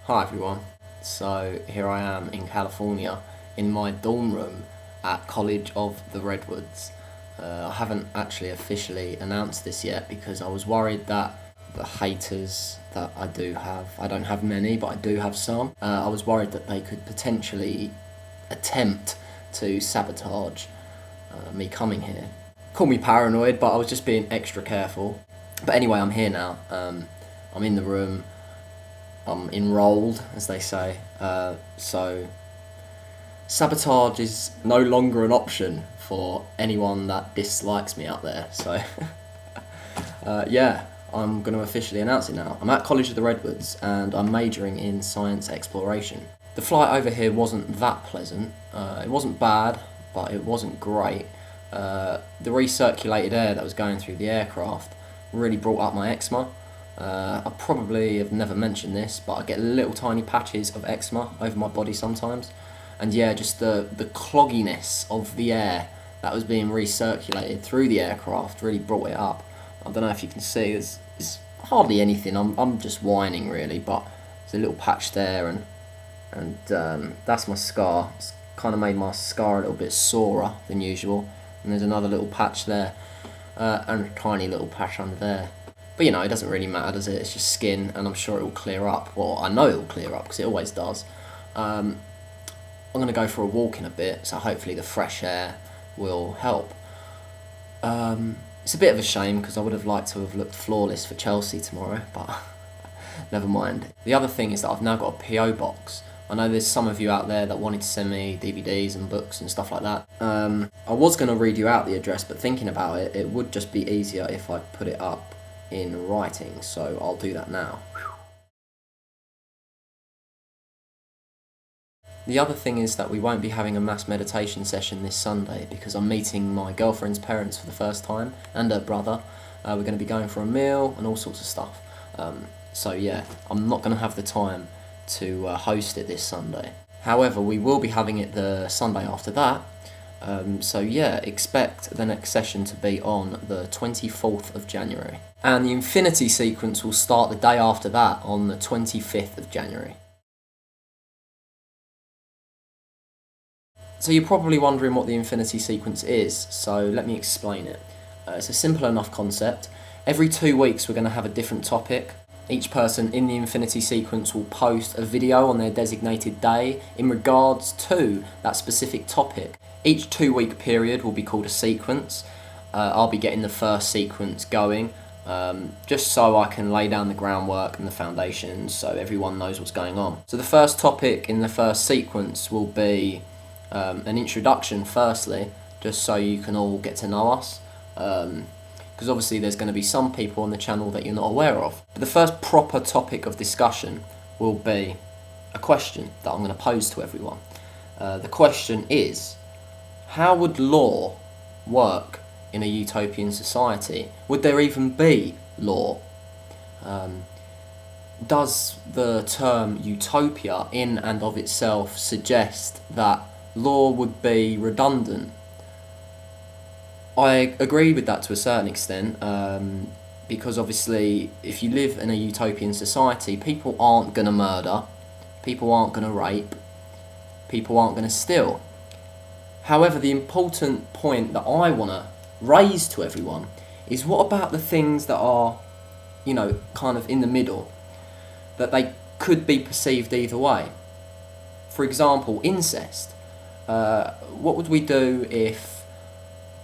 Hi everyone. So here I am in California in my dorm room at College of the Redwoods. I haven't actually officially announced this yet because I was worried that the haters that I don't have many, but I do have some. I was worried that they could potentially attempt to sabotage me coming here. Call me paranoid, but I was just being extra careful. But anyway, I'm here now. I'm in the room. I'm enrolled, as they say. So sabotage is no longer an option for anyone that dislikes me out there. So yeah, I'm going to officially announce it now. I'm at College of the Redwoods and I'm majoring in science exploration. The flight over here wasn't that pleasant. It wasn't bad, but it wasn't great. The recirculated air that was going through the aircraft really brought up my eczema. I probably have never mentioned this, but I get little tiny patches of eczema over my body sometimes. And yeah, just the clogginess of the air that was being recirculated through the aircraft really brought it up. I don't know if you can see, there's hardly anything, I'm just whining really, but there's a little patch there and that's my scar. It's kind of made my scar a little bit sorer than usual. And there's another little patch there, and a tiny little patch under there. But you know, it doesn't really matter, does it? It's just skin, and I'm sure it will clear up. Well, I know it will clear up, because it always does. I'm going to go for a walk in a bit, so hopefully the fresh air will help. It's a bit of a shame, because I would have liked to have looked flawless for Chelsea tomorrow, but never mind. The other thing is that I've now got a PO box. I know there's some of you out there that wanted to send me DVDs and books and stuff like that. I was going to read you out the address, but thinking about it, it would just be easier if I put it up in writing, so I'll do that now. The other thing is that we won't be having a mass meditation session this Sunday because I'm meeting my girlfriend's parents for the first time, and her brother. We're going to be going for a meal and all sorts of stuff. So yeah, I'm not going to have the time to host it this Sunday. However, we will be having it the Sunday after that. So yeah, expect the next session to be on the 24th of January. And the Infinity sequence will start the day after that on the 25th of January. So you're probably wondering what the Infinity sequence is, so let me explain it. It's a simple enough concept. Every 2 weeks we're going to have a different topic. Each person in the Infinity sequence will post a video on their designated day in regards to that specific topic. Each 2-week period will be called a sequence. I'll be getting the first sequence going, just so I can lay down the groundwork and the foundations so everyone knows what's going on. So the first topic in the first sequence will be an introduction firstly, just so you can all get to know us. Because obviously there's going to be some people on the channel that you're not aware of. But the first proper topic of discussion will be a question that I'm going to pose to everyone. The question is, how would law work in a utopian society? Would there even be law? Does the term utopia in and of itself suggest that law would be redundant? I agree with that to a certain extent, because obviously if you live in a utopian society, people aren't going to murder, people aren't going to rape, people aren't going to steal. However, the important point that I want to raise to everyone is, what about the things that are, you know, kind of in the middle, that they could be perceived either way? For example, incest. What would we do if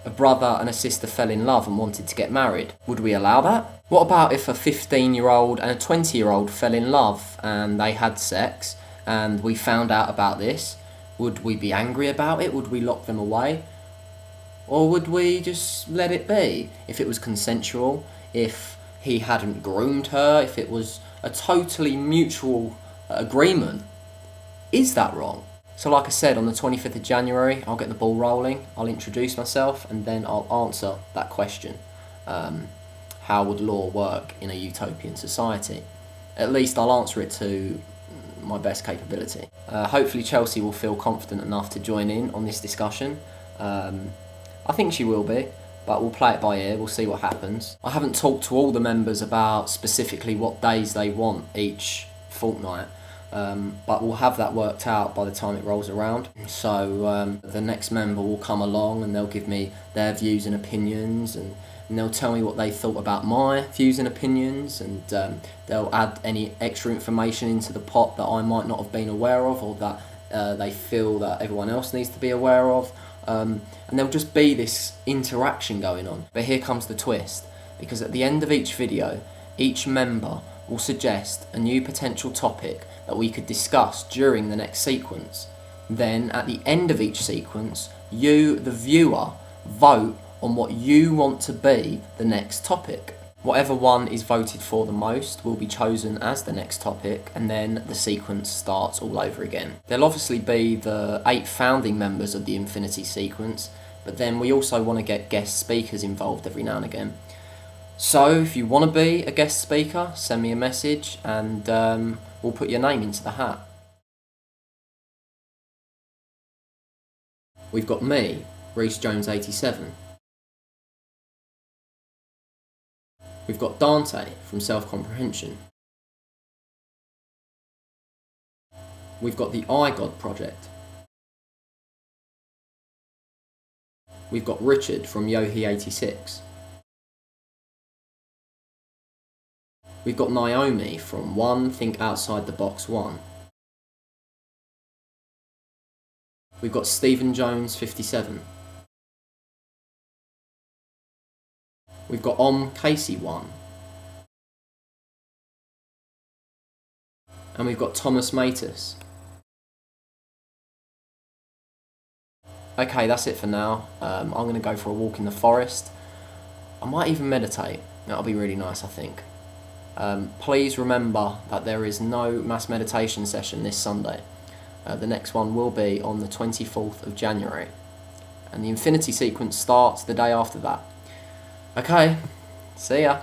a brother and a sister fell in love and wanted to get married? Would we allow that? What about if a 15-year-old and a 20-year-old fell in love and they had sex and we found out about this? Would we be angry about it? Would we lock them away? Or would we just let it be? If it was consensual, if he hadn't groomed her, if it was a totally mutual agreement, is that wrong? So like I said, on the 25th of January, I'll get the ball rolling, I'll introduce myself, and then I'll answer that question. How would law work in a utopian society? At least I'll answer it to my best capability. Hopefully Chelsea will feel confident enough to join in on this discussion. I think she will be, but we'll play it by ear, we'll see what happens. I haven't talked to all the members about specifically what days they want each fortnight. but we'll have that worked out by the time it rolls around. So the next member will come along and they'll give me their views and opinions, and they'll tell me what they thought about my views and opinions, and they'll add any extra information into the pot that I might not have been aware of, or that they feel that everyone else needs to be aware of. And there'll just be this interaction going on. But here comes the twist, because at the end of each video, each member will suggest a new potential topic that we could discuss during the next sequence. Then, at the end of each sequence, you, the viewer, vote on what you want to be the next topic. Whatever one is voted for the most will be chosen as the next topic, and then the sequence starts all over again. There'll obviously be the 8 founding members of the Infinity sequence, but then we also want to get guest speakers involved every now and again. So if you want to be a guest speaker, send me a message and we'll put your name into the hat. We've got me, Reece Jones 87. We've got Dante from Self Comprehension. We've got the iGod Project. We've got Richard from Yohi 86. We've got Naomi from One Think Outside the Box 1. We've got Stephen Jones 57. We've got Casey 1. And we've got Thomas Matus. Okay, that's it for now. I'm going to go for a walk in the forest. I might even meditate. That'll be really nice, I think. Please remember that there is no mass meditation session this Sunday. The next one will be on the 24th of January. And the Infinity sequence starts the day after that. Okay, see ya.